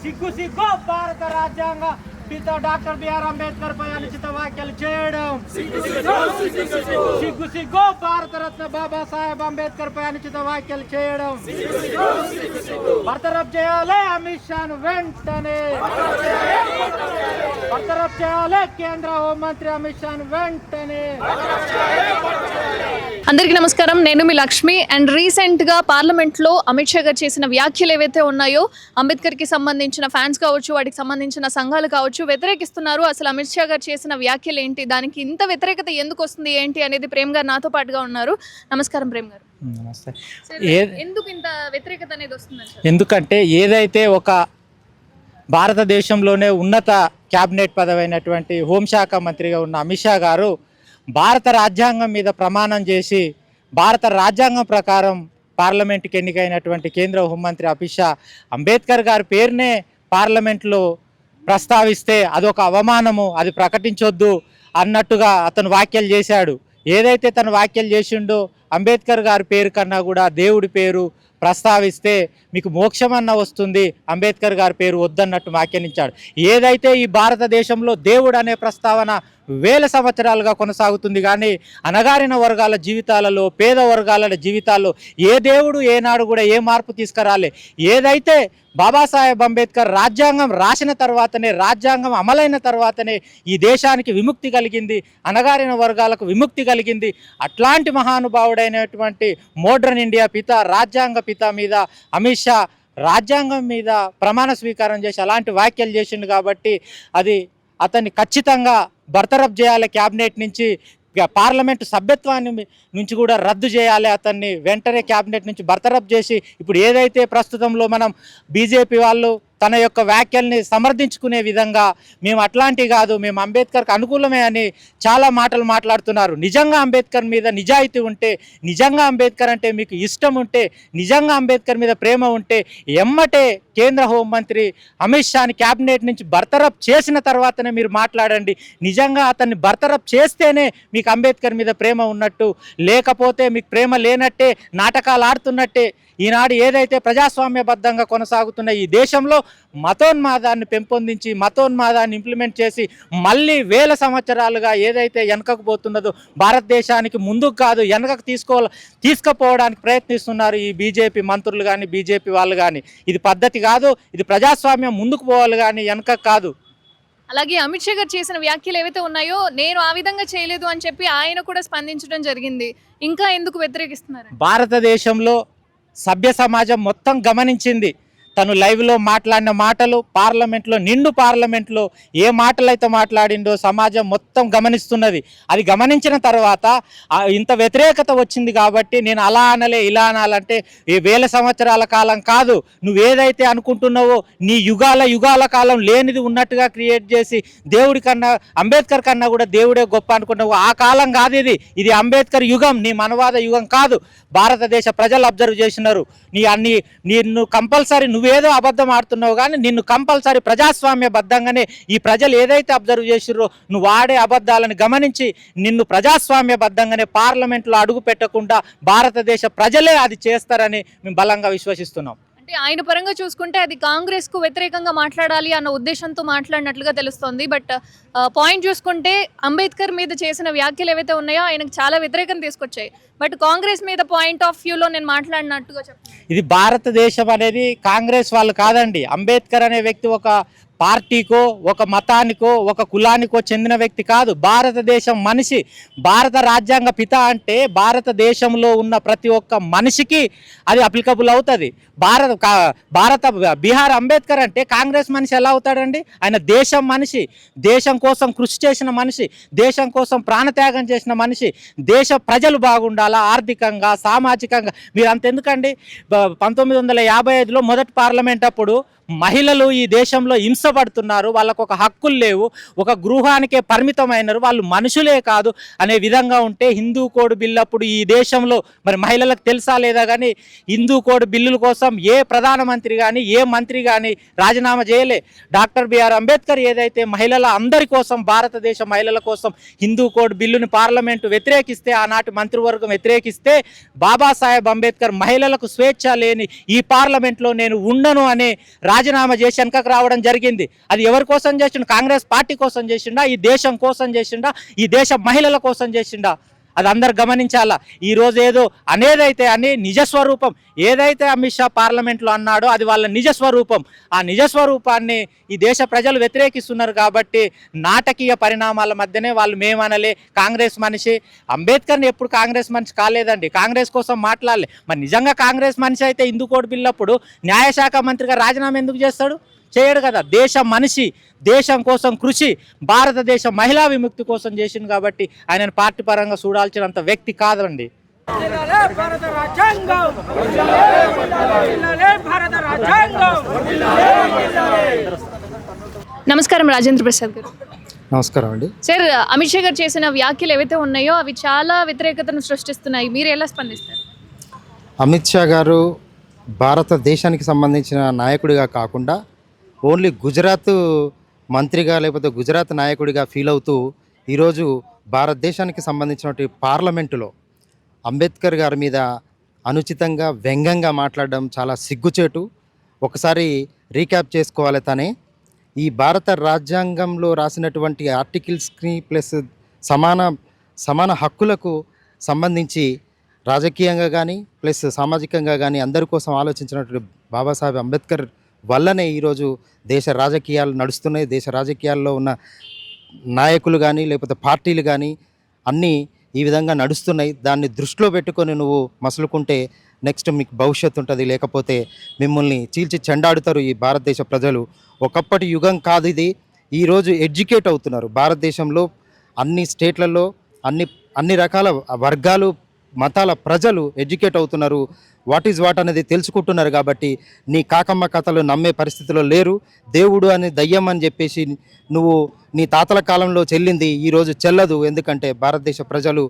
సిగ్గు సిగ్గు భారత రాజ్యాంగ పిత డాక్టర్ బిఆర్ అంబేద్కర్ పై అనుచిత వ్యాఖ్యలు చేయడం. సిగ్గు సిగ్గు భారతరత్న బాబాసాహెబ్ అంబేద్కర్ పై అనుచిత వ్యాఖ్యలు చేయడం. బర్తరఫ్ చేయాలి అమిత్ షాను వెంటనే. బర్తరఫ్ చేయాలి కేంద్ర హోంమంత్రి అమిత్ షాను వెంటనే. అందరికీ నమస్కారం, నేను మీ లక్ష్మి. అండ్ రీసెంట్గా పార్లమెంట్లో అమిత్ షా గారు చేసిన వ్యాఖ్యలు ఏవైతే ఉన్నాయో, అంబేద్కర్కి సంబంధించిన ఫ్యాన్స్ కావచ్చు, వాటికి సంబంధించిన సంఘాలు కావచ్చు, వ్యతిరేకిస్తున్నారు. అసలు అమిత్ షా గారు చేసిన వ్యాఖ్యలు ఏంటి, దానికి ఇంత వ్యతిరేకత ఎందుకు వస్తుంది ఏంటి అనేది ప్రేమ్ గారు నాతో పాటుగా ఉన్నారు. నమస్కారం ప్రేమ్ గారు. నమస్తే. ఎందుకు ఇంత వ్యతిరేకత అనేది వస్తుంది? ఎందుకంటే ఏదైతే ఒక భారతదేశంలోనే ఉన్నత క్యాబినెట్ పదవైనటువంటి హోంశాఖ మంత్రిగా ఉన్న అమిత్ షా గారు భారత రాజ్యాంగం మీద ప్రమాణం చేసి భారత రాజ్యాంగం ప్రకారం పార్లమెంట్కి ఎన్నికైనటువంటి కేంద్ర హోంమంత్రి అమిత్ షా అంబేద్కర్ గారి పేరునే పార్లమెంట్లో ప్రస్తావిస్తే అదొక అవమానము, అది ప్రకటించొద్దు అన్నట్టుగా అతను వ్యాఖ్యలు చేశాడు. ఏదైతే తను వ్యాఖ్యలు చేసిండో అంబేద్కర్ గారి పేరు కన్నా కూడా దేవుడి పేరు ప్రస్తావిస్తే మీకు మోక్షమన్న వస్తుంది, అంబేద్కర్ గారి పేరు వద్దన్నట్టు వ్యాఖ్యానించాడు. ఏదైతే ఈ భారతదేశంలో దేవుడు అనే ప్రస్తావన వేల సంవత్సరాలుగా కొనసాగుతుంది, కానీ అణగారిన వర్గాల జీవితాలలో, పేద వర్గాల జీవితాల్లో ఏ దేవుడు ఏనాడు కూడా ఏ మార్పు తీసుకురాలే. ఏదైతే బాబాసాహెబ్ అంబేద్కర్ రాజ్యాంగం రాసిన తర్వాతనే, రాజ్యాంగం అమలైన తర్వాతనే ఈ దేశానికి విముక్తి కలిగింది, అణగారిన వర్గాలకు విముక్తి కలిగింది. అట్లాంటి మహానుభావుడైనటువంటి మోడ్రన్ ఇండియా పిత, రాజ్యాంగ పిత మీద అమిత్ షా రాజ్యాంగం మీద ప్రమాణ స్వీకారం చేసి అలాంటి వ్యాఖ్యలు చేసిండు. కాబట్టి అది అతన్ని ఖచ్చితంగా బర్తరఫ్ చేయాలి, క్యాబినెట్ నుంచి పార్లమెంటు సభ్యత్వాన్ని నుంచి కూడా రద్దు చేయాలి. అతన్ని వెంటనే క్యాబినెట్ నుంచి బర్తరఫ్ చేసి ఇప్పుడు ఏదైతే ప్రస్తుతంలో మనం బీజేపీ వాళ్ళు తన యొక్క వ్యాఖ్యల్ని సమర్థించుకునే విధంగా మేము అట్లాంటివి కాదు, మేము అంబేద్కర్కి అనుకూలమే అని చాలా మాటలు మాట్లాడుతున్నారు. నిజంగా అంబేద్కర్ మీద నిజాయితీ ఉంటే, నిజంగా అంబేద్కర్ అంటే మీకు ఇష్టం ఉంటే, నిజంగా అంబేద్కర్ మీద ప్రేమ ఉంటే ఎమ్మటే కేంద్ర హోంమంత్రి అమిత్ షాని క్యాబినెట్ నుంచి బర్తరఫ్ చేసిన తర్వాతనే మీరు మాట్లాడండి. నిజంగా అతన్ని బర్తరఫ్ చేస్తేనే మీకు అంబేద్కర్ మీద ప్రేమ ఉన్నట్టు, లేకపోతే మీకు ప్రేమ లేనట్టే, నాటకాలు ఆడుతున్నట్టే. ఈనాడు ఏదైతే ప్రజాస్వామ్యబద్ధంగా కొనసాగుతున్న ఈ దేశంలో మతోన్మాదాన్ని పెంపొందించి, మతోన్మాదాన్ని ఇంప్లిమెంట్ చేసి మళ్ళీ వేల సంవత్సరాలుగా ఏదైతే వెనకకు పోతున్నదో భారతదేశానికి ముందుకు కాదు వెనకకు తీసుకుపోవడానికి ప్రయత్నిస్తున్నారు ఈ బీజేపీ మంత్రులు కానీ, బీజేపీ వాళ్ళు కానీ. ఇది పద్ధతి కాదు, ఇది ప్రజాస్వామ్యం ముందుకు పోవాలి కానీ వెనకకు కాదు. అలాగే అమిత్ షా గారు చేసిన వ్యాఖ్యలు ఏవైతే ఉన్నాయో, నేను ఆ విధంగా చేయలేదు అని చెప్పి ఆయన కూడా స్పందించడం జరిగింది. ఇంకా ఎందుకు వ్యతిరేకిస్తున్నారు? భారతదేశంలో సభ్య సమాజం మొత్తం గమనించింది తను లైవ్లో మాట్లాడిన మాటలు. నిండు పార్లమెంట్లో ఏ మాటలైతే మాట్లాడిండో సమాజం మొత్తం గమనిస్తున్నది. అది గమనించిన తర్వాత ఇంత వ్యతిరేకత వచ్చింది కాబట్టి నేను అలా అనలే, ఇలా అనాలంటే ఈ వేల సంవత్సరాల కాలం కాదు, నువ్వేదైతే అనుకుంటున్నావో నీ యుగాల కాలం లేనిది ఉన్నట్టుగా క్రియేట్ చేసి దేవుడి కన్నా, అంబేద్కర్ కన్నా కూడా దేవుడే గొప్ప అనుకున్నావు. ఆ కాలం కాదు ఇది, ఇది అంబేద్కర్ యుగం, నీ మనవాద యుగం కాదు. భారతదేశ ప్రజలు అబ్జర్వ్ చేసినారు. నిన్ను కంపల్సరీ నువ్వేదో అబద్ధం ఆడుతున్నావు, కానీ నిన్ను కంపల్సరీ ప్రజాస్వామ్యబద్ధంగానే ఈ ప్రజలు ఏదైతే అబ్జర్వ్ చేసిర్రో నువ్వు వాడే అబద్ధాలను గమనించి నిన్ను ప్రజాస్వామ్యబద్ధంగానే పార్లమెంట్లో అడుగు పెట్టకుండా భారతదేశ ప్రజలే అది చేస్తారని మేము బలంగా విశ్వసిస్తున్నాం. అంటే ఆయన పరంగా చూసుకుంటే అది కాంగ్రెస్కు వ్యతిరేకంగా మాట్లాడాలి అన్న ఉద్దేశంతో మాట్లాడినట్లుగా తెలుస్తోంది. బట్ పాయింట్ చూసుకుంటే అంబేద్కర్ మీద చేసిన వ్యాఖ్యలు ఏవైతే ఉన్నాయో ఆయనకు చాలా వ్యతిరేకం తీసుకొచ్చాయి. బట్ కాంగ్రెస్ మీద పాయింట్ ఆఫ్ వ్యూలో నేను మాట్లాడినట్టుగా చెప్తాను. ఇది భారతదేశం అనేది కాంగ్రెస్ వాళ్ళు కాదండి. అంబేద్కర్ అనే వ్యక్తి ఒక పార్టీకో, ఒక మతానికో, ఒక కులానికో చెందిన వ్యక్తి కాదు. భారతదేశం మనిషి. భారత రాజ్యాంగ పిత అంటే భారతదేశంలో ఉన్న ప్రతి ఒక్క మనిషికి అది అప్లికబుల్ అవుతుంది. బీహార్ అంబేద్కర్ అంటే కాంగ్రెస్ మనిషి ఎలా అవుతాడండి? ఆయన దేశం మనిషి, దేశం కోసం కృషి చేసిన మనిషి, దేశం కోసం ప్రాణత్యాగం చేసిన మనిషి. దేశ ప్రజలు బాగుండాలా, ఆర్థికంగా, సామాజికంగా. మీరు అంతెందుకండి, 1955లో మొదటి పార్లమెంట్ అప్పుడు మహిళలు ఈ దేశంలో హింసపడుతున్నారు, వాళ్ళకు ఒక హక్కులు లేవు, ఒక గృహానికే పరిమితమైనారు, వాళ్ళు మనుషులే కాదు అనే విధంగా ఉంటే హిందూ కోడ్ బిల్లు అప్పుడు ఈ దేశంలో మరి మహిళలకు తెలుసా లేదా, కానీ హిందూ కోడ్ బిల్లుల కోసం ఏ ప్రధానమంత్రి కానీ ఏ మంత్రి కానీ రాజీనామా చేయలే. డాక్టర్ బిఆర్ అంబేద్కర్ ఏదైతే మహిళల అందరి కోసం, భారతదేశ మహిళల కోసం హిందూ కోడ్ బిల్లుని పార్లమెంటు వ్యతిరేకిస్తే, ఆనాటి మంత్రివర్గం వ్యతిరేకిస్తే, బాబాసాహెబ్ అంబేద్కర్ మహిళలకు స్వేచ్ఛ లేని ఈ పార్లమెంట్లో నేను ఉండను అనే రాజీనామా చేసి వెనకకు రావడం జరిగింది. అది ఎవరి కోసం చేసిండు? కాంగ్రెస్ పార్టీ కోసం చేసిండా? ఈ దేశం కోసం చేసిండా? ఈ దేశ మహిళల కోసం చేసిండా? అది అందరు గమనించాలా. ఈరోజు ఏదో అనేదైతే అని నిజస్వరూపం ఏదైతే అమిత్ షా పార్లమెంట్లో అన్నాడో అది వాళ్ళ నిజస్వరూపం. ఆ నిజస్వరూపాన్ని ఈ దేశ ప్రజలు వ్యతిరేకిస్తున్నారు. కాబట్టి నాటకీయ పరిణామాల మధ్యనే వాళ్ళు మేమనలే కాంగ్రెస్ మనిషి. అంబేద్కర్ని ఎప్పుడు కాంగ్రెస్ మనిషి కాలేదండి, కాంగ్రెస్ కోసం మాట్లాడలే. మరి నిజంగా కాంగ్రెస్ మనిషి అయితే హిందూ కోడ్ బిల్ అప్పుడు న్యాయశాఖ మంత్రిగా రాజీనామా ఎందుకు చేస్తాడు? చేయడు కదా. దేశ మనిషి, దేశం కోసం కృషి, భారతదేశ మహిళా విముక్తి కోసం చేసింది. కాబట్టి ఆయనను పార్టీ పరంగా చూడాల్సినంత వ్యక్తి కాదండి. నమస్కారం రాజేంద్ర ప్రసాద్ గారు. నమస్కారం అండి. సార్, అమిత్ షా గారు చేసిన వ్యాఖ్యలు ఏవైతే ఉన్నాయో అవి చాలా వ్యతిరేకతను సృష్టిస్తున్నాయి. మీరు ఎలా స్పందిస్తారు? అమిత్ షా గారు భారతదేశానికి సంబంధించిన నాయకుడిగా కాకుండా ఓన్లీ గుజరాత్ మంత్రిగా లేకపోతే గుజరాత్ నాయకుడిగా ఫీల్ అవుతూ ఈరోజు భారతదేశానికి సంబంధించినటువంటి పార్లమెంటులో అంబేద్కర్ గారి మీద అనుచితంగా వ్యంగ్యంగా మాట్లాడడం చాలా సిగ్గుచేటు. ఒకసారి రీక్యాప్ చేసుకోవాలి. తనే ఈ భారత రాజ్యాంగంలో రాసినటువంటి ఆర్టికల్స్కి ప్లస్ సమాన హక్కులకు సంబంధించి రాజకీయంగా కానీ ప్లస్ సామాజికంగా కానీ అందరి కోసం ఆలోచించినటువంటి బాబాసాహెబ్ అంబేద్కర్ వల్లనే ఈరోజు దేశ రాజకీయాలు నడుస్తున్నాయి. దేశ రాజకీయాల్లో ఉన్న నాయకులు కానీ లేకపోతే పార్టీలు కానీ అన్నీ ఈ విధంగా నడుస్తున్నాయి. దాన్ని దృష్టిలో పెట్టుకొని నువ్వు మసులుకుంటే నెక్స్ట్ మీకు భవిష్యత్తు ఉంటుంది, లేకపోతే మిమ్మల్ని చీల్చి చెండాడుతారు ఈ భారతదేశ ప్రజలు. ఒకప్పటి యుగం కాదు ఇది. ఈరోజు ఎడ్యుకేట్ అవుతున్నారు భారతదేశంలో అన్ని స్టేట్లలో అన్ని రకాల వర్గాలు మతాల ప్రజలు ఎడ్యుకేట్ అవుతున్నారు. వాట్ ఈజ్ వాట్ అనేది తెలుసుకుంటున్నారు. కాబట్టి నీ కాకమ్మ కథలు నమ్మే పరిస్థితిలో లేరు. దేవుడు అని దయ్యం అని చెప్పేసి నువ్వు నీ తాతల కాలంలో చెల్లింది ఈరోజు చెల్లదు. ఎందుకంటే భారతదేశ ప్రజలు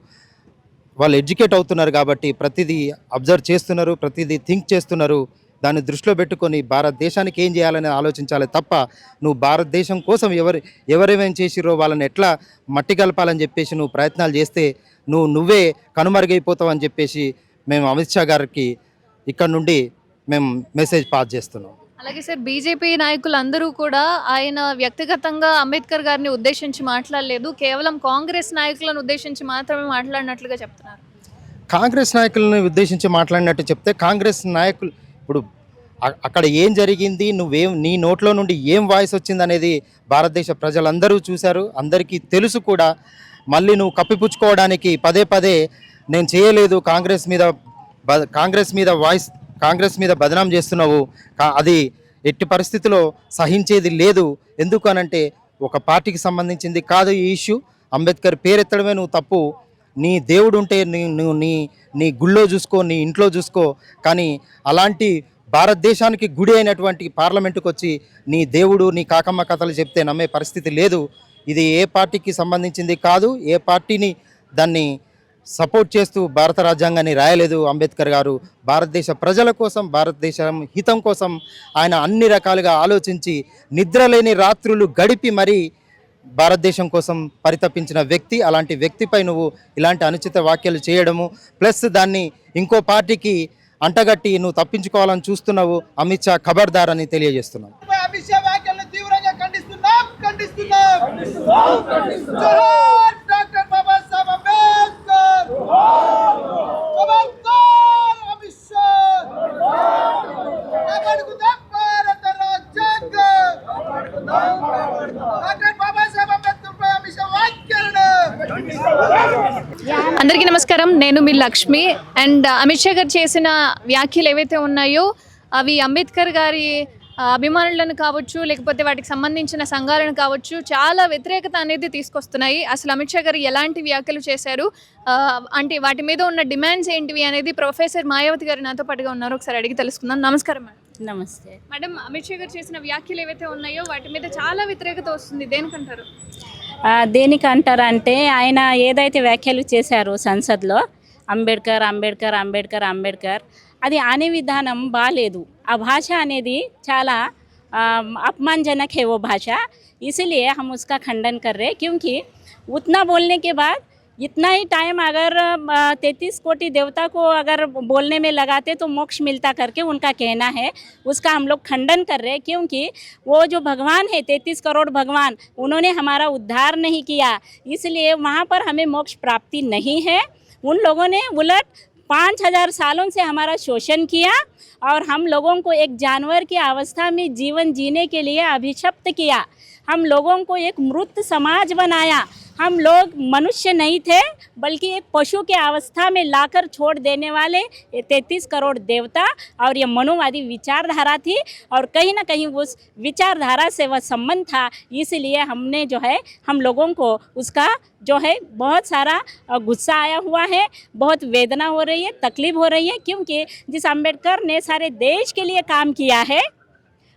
వాళ్ళు ఎడ్యుకేట్ అవుతున్నారు కాబట్టి ప్రతిదీ అబ్జర్వ్ చేస్తున్నారు, ప్రతిదీ థింక్ చేస్తున్నారు. దాన్ని దృష్టిలో పెట్టుకొని భారతదేశానికి ఏం చేయాలని ఆలోచించాలి తప్ప నువ్వు భారతదేశం కోసం ఎవరేమేం చేసిరో వాళ్ళని ఎట్లా మట్టి కలపాలని చెప్పేసి నువ్వు ప్రయత్నాలు చేస్తే నువ్వే కనుమరుగైపోతావు అని చెప్పేసి మేము అమిత్ షా గారికి ఇక్కడ నుండి మేము మెసేజ్ పాస్ చేస్తున్నాం. అలాగే సార్, బీజేపీ నాయకులందరూ కూడా ఆయన వ్యక్తిగతంగా అంబేద్కర్ గారిని ఉద్దేశించి మాట్లాడలేదు, కేవలం కాంగ్రెస్ నాయకులను ఉద్దేశించి మాత్రమే మాట్లాడినట్లుగా చెప్తున్నారు. కాంగ్రెస్ నాయకులను ఉద్దేశించి మాట్లాడినట్టు చెప్తే కాంగ్రెస్ నాయకులు ఇప్పుడు అక్కడ ఏం జరిగింది, నీ నోట్లో నుండి ఏం వాయిస్ వచ్చింది అనేది భారతదేశ ప్రజలందరూ చూశారు, అందరికీ తెలుసు కూడా. మళ్ళీ నువ్వు కప్పిపుచ్చుకోవడానికి పదే పదే నేను చేయలేదు, కాంగ్రెస్ మీద బదనాం చేస్తున్నావు, అది ఎట్టి పరిస్థితిలో సహించేది లేదు. ఎందుకు అనంటే ఒక పార్టీకి సంబంధించింది కాదు ఈ ఇష్యూ. అంబేద్కర్ పేరెత్తడమే నువ్వు తప్పు. నీ దేవుడు ఉంటే నువ్వు నీ గుళ్ళో చూసుకో, నీ ఇంట్లో చూసుకో. కానీ అలాంటి భారతదేశానికి గుడి అయినటువంటి పార్లమెంటుకు వచ్చి నీ దేవుడు నీ కాకమ్మ కథలు చెప్తే నమ్మే పరిస్థితి లేదు. ఇది ఏ పార్టీకి సంబంధించింది కాదు. ఏ పార్టీని దాన్ని సపోర్ట్ చేస్తూ భారత రాజ్యాంగాన్ని రాయలేదు అంబేద్కర్ గారు. భారతదేశ ప్రజల కోసం, భారతదేశం హితం కోసం ఆయన అన్ని రకాలుగా ఆలోచించి నిద్రలేని రాత్రులు గడిపి మరీ భారతదేశం కోసం పరితపించిన వ్యక్తి. అలాంటి వ్యక్తిపై నువ్వు ఇలాంటి అనుచిత వ్యాఖ్యలు చేయడము ప్లస్ దాన్ని ఇంకో పార్టీకి అంటగట్టి నువ్వు తప్పించుకోవాలని చూస్తున్నావు. అమిత్ షా ఖబర్దార్ అని తెలియజేస్తున్నావు. అందరికీ నమస్కారం, నేను మీ లక్ష్మి. అండ్ అమిత్ షా గారు చేసిన వ్యాఖ్యలు ఏవైతే ఉన్నాయో అవి అంబేద్కర్ గారి అభిమానులను కావచ్చు, లేకపోతే వాటికి సంబంధించిన సంఘాలను కావచ్చు, చాలా వ్యతిరేకత అనేది తీసుకొస్తున్నాయి. అసలు అమిత్ షా గారు ఎలాంటి వ్యాఖ్యలు చేశారు, అంటే వాటి మీద ఉన్న డిమాండ్స్ ఏంటివి అనేది ప్రొఫెసర్ మాయావతి గారు నాతో పాటుగా ఉన్నారు. ఒకసారి అడిగి తెలుసుకుందాం. నమస్కారం మేడం. నమస్తే మేడం, అమిత్ షా గారు చేసిన వ్యాఖ్యలు ఏవైతే ఉన్నాయో వాటి మీద చాలా వ్యతిరేకత వస్తుంది, దేనికంటారు? దేనికంటారంటే ఆయన ఏదైతే వ్యాఖ్యలు చేశారో సంసద్లో అంబేద్కర్ అంబేద్కర్ అంబేద్కర్ అంబేద్కర్ అది అనే విధానం బాలేదు. ఆ భాష అనేది చాలా अपमानजनक है वो भाषा, इसीलिए हम उसका खंडन कर रहे हैं। क्योंकि उतना बोलने के बाद इतना ही टाइम अगर 33 कोटि देवता को अगर बोलने में लगाते तो मोक्ष मिलता करके उनका कहना है। उसका हम लोग खंडन कर रहे हैं, क्योंकि वो जो भगवान है 33 करोड़ भगवान, उन्होंने हमारा उद्धार नहीं किया, इसलिए वहाँ पर हमें मोक्ष प्राप्ति नहीं है। उन लोगों ने उलट 5000 सालों से हमारा शोषण किया और हम लोगों को एक जानवर की अवस्था में जीवन जीने के लिए अभिशप्त किया। हम लोगों को एक मृत समाज बनाया। हम लोग मनुष्य नहीं थे, बल्कि एक पशु के अवस्था में लाकर छोड़ देने वाले ये 33 करोड़ देवता और ये मनुवादी विचारधारा थी, और कहीं ना कहीं उस विचारधारा से वह संबंध था। इसलिए हमने जो है हम लोगों को उसका जो है बहुत सारा गुस्सा आया हुआ है, बहुत वेदना हो रही है, तकलीफ हो रही है, क्योंकि जिस अम्बेडकर ने सारे देश के लिए काम किया है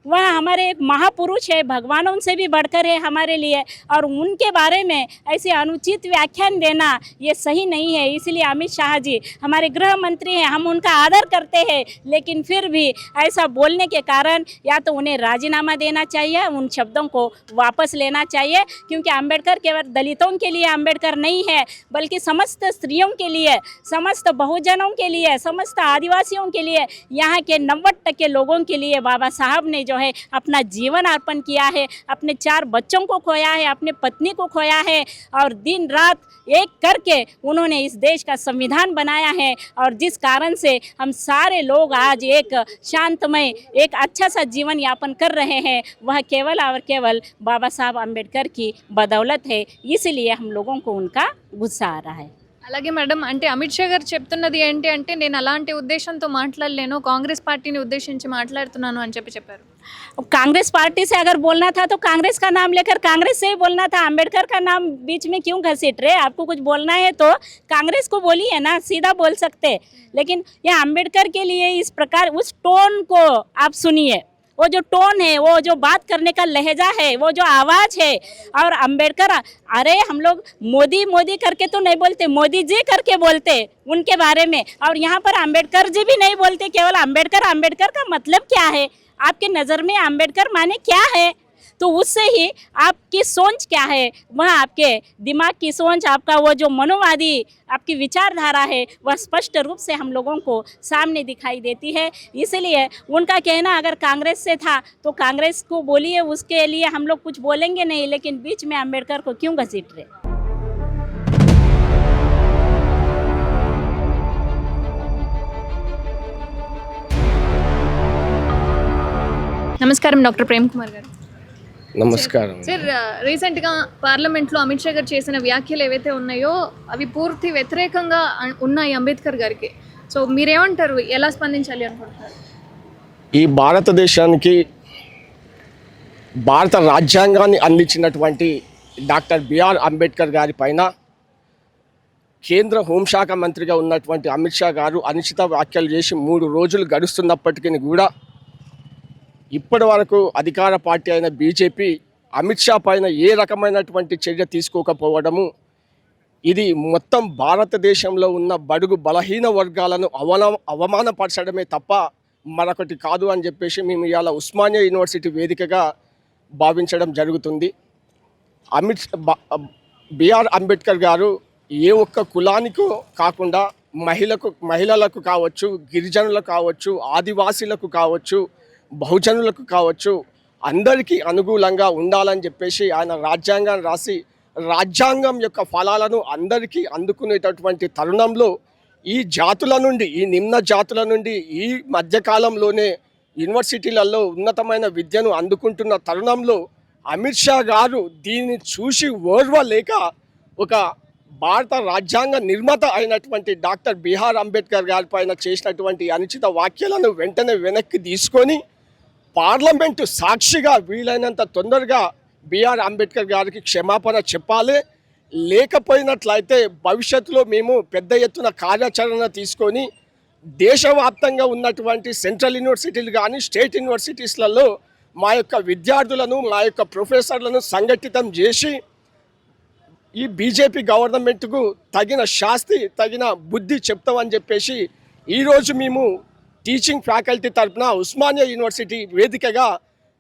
वह हमारे एक महापुरुष है, भगवानों से भी बढ़कर है हमारे लिए, और उनके बारे में ऐसे अनुचित व्याख्यान देना ये सही नहीं है। इसलिए अमित शाह जी हमारे गृह मंत्री हैं, हम उनका आदर करते हैं, लेकिन फिर भी ऐसा बोलने के कारण या तो उन्हें राजीनामा देना चाहिए, उन शब्दों को वापस लेना चाहिए, क्योंकि अम्बेडकर केवल दलितों के लिए अम्बेडकर नहीं है, बल्कि समस्त स्त्रियों के लिए, समस्त बहुजनों के लिए, समस्त आदिवासियों के लिए, यहाँ के 90% लोगों के लिए बाबा साहब ने जो है अपना जीवन अर्पण किया है। अपने 4 बच्चों को खोया है, अपने पत्नी को खोया है, और दिन रात एक करके उन्होंने इस देश का संविधान बनाया है, और जिस कारण से हम सारे लोग आज एक शांतमय, एक अच्छा सा जीवन यापन कर रहे हैं, वह केवल और केवल बाबा साहब अम्बेडकर की बदौलत है। इसलिए हम लोगों को उनका गुस्सा आ रहा है। అలాగే మేడం, అంటే అమిత్ షా గారు చెప్తున్నది ఏంటి అంటే, నేను అలాంటి ఉద్దేశంతో మాట్లాడలేను, కాంగ్రెస్ పార్టీని ఉద్దేశించి మాట్లాడుతున్నాను అని చెప్పారు. कांग्रेस पार्टी से अगर बोलना था तो कांग्रेस का नाम लेकर कांग्रेस से ही बोलना था, अम्बेडकर का नाम बीच में क्यों घसीट रहे? आपको कुछ बोलना है तो कांग्रेस को बोलिए ना, सीधा बोल सकते। लेकिन यह अम्बेडकर के लिए इस प्रकार उस टोन को आप सुनिए, वो जो टोन है, वो जो बात करने का लहजा है, वो जो आवाज़ है, और अम्बेडकर, अरे हम लोग मोदी मोदी करके तो नहीं बोलते, मोदी जी करके बोलते उनके बारे में, और यहाँ पर अम्बेडकर जी भी नहीं बोलते, केवल अम्बेडकर। अम्बेडकर का मतलब क्या है आपके नज़र में? अम्बेडकर माने क्या है? तो उससे ही आपकी सोच क्या है, वह आपके दिमाग की सोच, आपका वो जो मनोवादी आपकी विचारधारा है, वह स्पष्ट रूप से हम लोगों को सामने दिखाई देती है। इसलिए उनका कहना अगर कांग्रेस से था तो कांग्रेस को बोलिए, उसके लिए हम लोग कुछ बोलेंगे नहीं, लेकिन बीच में अम्बेडकर को क्यों घसीट रहे? నమస్కారం డాక్టర్ ప్రేమ్ కుమార్ గారు. నమస్కారం. సార్, రీసెంట్గా పార్లమెంట్లో అమిత్ షా గారు చేసిన వ్యాఖ్యలు ఏవైతే ఉన్నాయో అవి పూర్తి వ్యతిరేకంగా ఉన్నాయి అంబేద్కర్ గారికి. సో మీరేమంటారు, ఎలా స్పందించాలి అనుకుంటున్నారు? ఈ భారతదేశానికి భారత రాజ్యాంగాన్ని అందించినటువంటి డాక్టర్ బిఆర్ అంబేద్కర్ గారి పైన కేంద్ర హోంశాఖ మంత్రిగా ఉన్నటువంటి అమిత్ షా గారు అనుచిత వ్యాఖ్యలు చేసి 3 రోజులు గడుస్తున్నప్పటికీ కూడా ఇప్పటి వరకు అధికార పార్టీ అయిన బీజేపీ అమిత్ షా పైన ఏ రకమైనటువంటి చర్య తీసుకోకపోవడము, ఇది మొత్తం భారతదేశంలో ఉన్న బడుగు బలహీన వర్గాలను అవమానపరచడమే తప్ప మరొకటి కాదు అని చెప్పేసి మేము ఇవాళ ఉస్మానియా యూనివర్సిటీ వేదికగా భావించడం జరుగుతుంది. బిఆర్ అంబేద్కర్ గారు ఏ ఒక్క కులానికో కాకుండా మహిళలకు కావచ్చు, గిరిజనులకు కావచ్చు, ఆదివాసీలకు కావచ్చు, బహుజనులకు కావచ్చు, అందరికీ అనుకూలంగా ఉండాలని చెప్పేసి ఆయన రాజ్యాంగాన్ని రాసి రాజ్యాంగం యొక్క ఫలాలను అందరికీ అందుకునేటటువంటి తరుణంలో ఈ జాతుల నుండి, ఈ నిమ్న జాతుల నుండి ఈ మధ్యకాలంలోనే యూనివర్సిటీలలో ఉన్నతమైన విద్యను అందుకుంటున్న తరుణంలో అమిత్ షా గారు దీన్ని చూసి ఓర్వలేక ఒక భారత రాజ్యాంగ నిర్మాత అయినటువంటి డాక్టర్ బిఆర్ అంబేద్కర్ గారి పైన చేసినటువంటి అనుచిత వ్యాఖ్యలను వెంటనే వెనక్కి తీసుకొని పార్లమెంటు సాక్షిగా వీలైనంత తొందరగా బిఆర్ అంబేద్కర్ గారికి క్షమాపణ చెప్పాలి. లేకపోయినట్లయితే భవిష్యత్తులో మేము పెద్ద ఎత్తున కార్యాచరణ తీసుకొని దేశవ్యాప్తంగా ఉన్నటువంటి సెంట్రల్ యూనివర్సిటీలు కానీ స్టేట్ యూనివర్సిటీస్లలో మా యొక్క విద్యార్థులను, మా యొక్క ప్రొఫెసర్లను సంఘటితం చేసి ఈ బీజేపీ గవర్నమెంట్కు తగిన శాస్తి, తగిన బుద్ధి చెప్తామని చెప్పేసి ఈరోజు మేము టీచింగ్ ఫ్యాకల్టీ తరఫున ఉస్మానియా యూనివర్సిటీ వేదికగా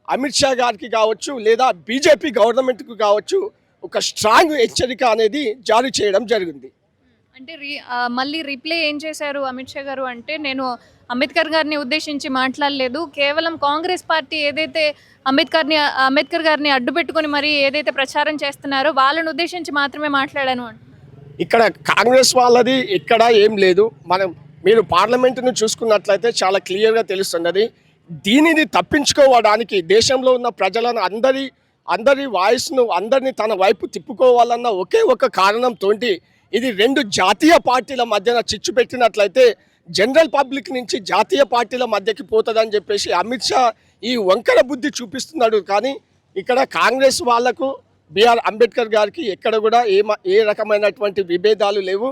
అమిత్ షా గారికి కావచ్చు, లేదా బీజేపీ గవర్నమెంట్కు కావచ్చు, ఒక స్ట్రాంగ్ హెచ్చరిక అనేది జారీ చేయడం జరిగింది. అంటే మళ్ళీ రిప్లై ఏం చేశారు అమిత్ షా గారు అంటే, నేను అంబేద్కర్ గారిని ఉద్దేశించి మాట్లాడలేదు, కేవలం కాంగ్రెస్ పార్టీ ఏదైతే అంబేద్కర్ గారిని అడ్డు పెట్టుకొని మరి ఏదైతే ప్రచారం చేస్తున్నారో వాళ్ళని ఉద్దేశించి మాత్రమే మాట్లాడాను అంట. ఇక్కడ కాంగ్రెస్ వాళ్ళది ఇక్కడ ఏం లేదు. మీరు పార్లమెంటును చూసుకున్నట్లయితే చాలా క్లియర్గా తెలుస్తున్నది. దీనిని తప్పించుకోవడానికి దేశంలో ఉన్న ప్రజలను అందరి వాయిస్ను అందరినీ తన వైపు తిప్పుకోవాలన్న ఒకే ఒక కారణంతో ఇది రెండు జాతీయ పార్టీల మధ్యన చిచ్చు పెట్టినట్లయితే జనరల్ పబ్లిక్ నుంచి జాతీయ పార్టీల మధ్యకి పోతుందని చెప్పేసి అమిత్ షా ఈ వంకర బుద్ధి చూపిస్తున్నాడు. కానీ ఇక్కడ కాంగ్రెస్ వాళ్లకు బిఆర్ అంబేద్కర్ గారికి ఎక్కడ కూడా ఏ రకమైనటువంటి విభేదాలు లేవు.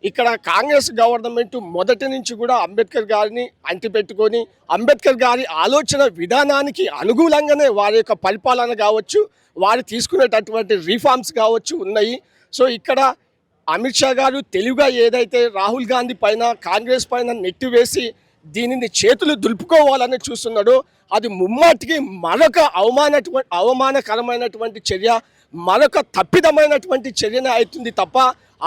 ఇక్కడ కాంగ్రెస్ గవర్నమెంట్ మొదటి నుంచి కూడా అంబేద్కర్ గారిని అంటిపెట్టుకొని అంబేద్కర్ గారి ఆలోచన విధానానికి అనుకూలంగానే వారి యొక్క పరిపాలన కావచ్చు, వారు తీసుకునేటటువంటి రిఫార్మ్స్ కావచ్చు ఉన్నాయి. సో ఇక్కడ అమిత్ షా గారు తెలివిగా ఏదైతే రాహుల్ గాంధీ పైన కాంగ్రెస్ పైన నెట్టివేసి దీనిని చేతులు దులుపుకోవాలని చూస్తున్నాడో అది ముమ్మాటికి మరొక అవమానకరమైనటువంటి చర్య, మరొక తప్పిదమైనటువంటి చర్యనే అవుతుంది తప్ప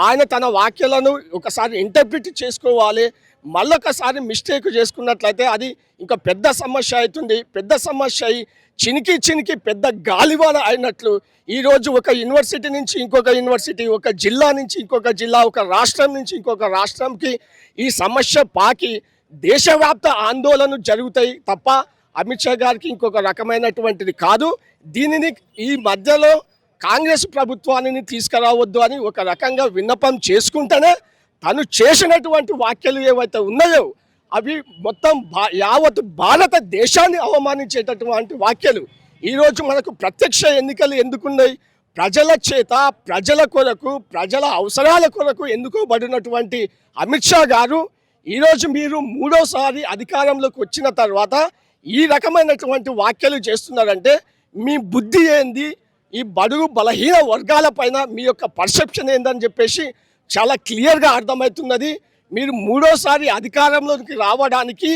ఆయన తన వాక్యాలను ఒకసారి ఇంటర్ప్రిట్ చేసుకోవాలి. మళ్ళొకసారి మిస్టేక్ చేసుకున్నట్లయితే అది ఇంకా పెద్ద సమస్య అవుతుంది. పెద్ద సమస్య అయి చినికి పెద్ద గాలివాన అయినట్లు ఈరోజు ఒక యూనివర్సిటీ నుంచి ఇంకొక యూనివర్సిటీ, ఒక జిల్లా నుంచి ఇంకొక జిల్లా, ఒక రాష్ట్రం నుంచి ఇంకొక రాష్ట్రంకి ఈ సమస్య పాకి దేశవ్యాప్త ఆందోళనలు జరుగుతాయి తప్ప అమిత్ షా గారికి ఇంకొక రకమైనటువంటిది కాదు. దీనిని ఈ మధ్యలో కాంగ్రెస్ ప్రభుత్వాన్ని తీసుకురావద్దు అని ఒక రకంగా విన్నపం చేసుకుంటేనే తను చేసినటువంటి వ్యాఖ్యలు ఏవైతే ఉన్నాయో అవి మొత్తం యావత్ భారతదేశాన్ని అవమానించేటటువంటి వ్యాఖ్యలు. ఈరోజు మనకు ప్రత్యక్ష ఎన్నికలు ఎందుకున్నాయి? ప్రజల చేత, ప్రజల కొరకు, ప్రజల అవసరాల కొరకు ఎన్నుకోబడినటువంటి అమిత్ షా గారు ఈరోజు మీరు మూడోసారి అధికారంలోకి వచ్చిన తర్వాత ఈ రకమైనటువంటి వ్యాఖ్యలు చేస్తున్నారంటే మీ బుద్ధి ఏంది, ఈ బడుగు బలహీన వర్గాల పైన మీ యొక్క పర్సెప్షన్ ఏందని చెప్పేసి చాలా క్లియర్గా అర్థమవుతున్నది. మీరు మూడోసారి అధికారంలోకి రావడానికి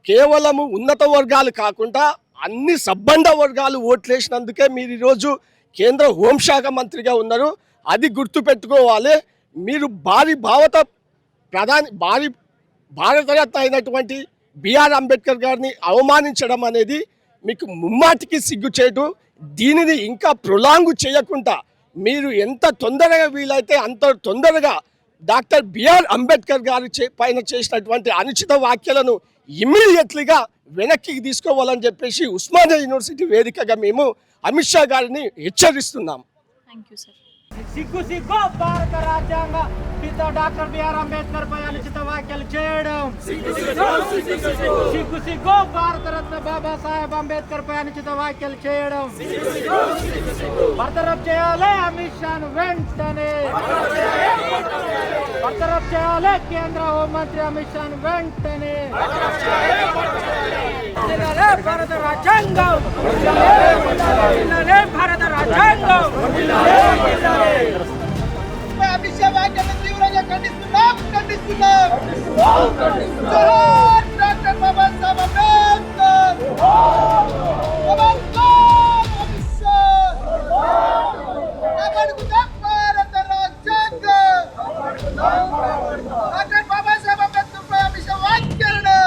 కేవలము ఉన్నత వర్గాలు కాకుండా అన్ని సబ్బండ వర్గాలు ఓట్లేసినందుకే మీరు ఈరోజు కేంద్ర హోంశాఖ మంత్రిగా ఉన్నారు. అది గుర్తుపెట్టుకోవాలి. మీరు భారతరత్న అయినటువంటి బిఆర్ అంబేద్కర్ గారిని అవమానించడం అనేది మీకు ముమ్మాటికి సిగ్గుచేటు. దీనిని ఇంకా ప్రొలాంగ్ చేయకుండా మీరు ఎంత తొందరగా వీలైతే అంత తొందరగా డాక్టర్ బిఆర్ అంబేద్కర్ గారి పైన చేసినటువంటి అనుచిత వ్యాఖ్యలను ఇమ్మీడియట్లీగా వెనక్కి తీసుకోవాలని చెప్పేసి ఉస్మానియా యూనివర్సిటీ వేదికగా మేము అమిత్ షా గారిని హెచ్చరిస్తున్నాం. Thank you sir. సిగ్గు భారత రాజ్యాంగ పిత డాక్టర్ బిఆర్ అంబేద్కర్ పై అనుచిత వ్యాఖ్యలు చేయడం, సిగ్గు భారతరత్న బాబాసాహెబ్ అంబేద్కర్ పై అనుచిత వ్యాఖ్యలు చేయడం, బర్తరఫ్ చేయాలి అమిత్ షాను వెంటనే, బర్తరఫ్ చేయాలి కేంద్ర హోంమంత్రి అమిత్ షాను వెంటనే. భారత రాజ్యాంగం, భారత రాజ్యాంగం. అమిత్ షా వ్యాఖ్యలను తీవ్రంగా ఖండిస్తున్నాం. జోహార్ డాక్టర్ బాబాసాహెబ్ అంబేద్కర్. అమిత్ షా కాపాడుకుందాం భారత రాజ్యాంగం. డాక్టర్ బాబాసాహెబ్ అంబేద్కర్ పై అమిత్ షా వ్యాఖ్యలను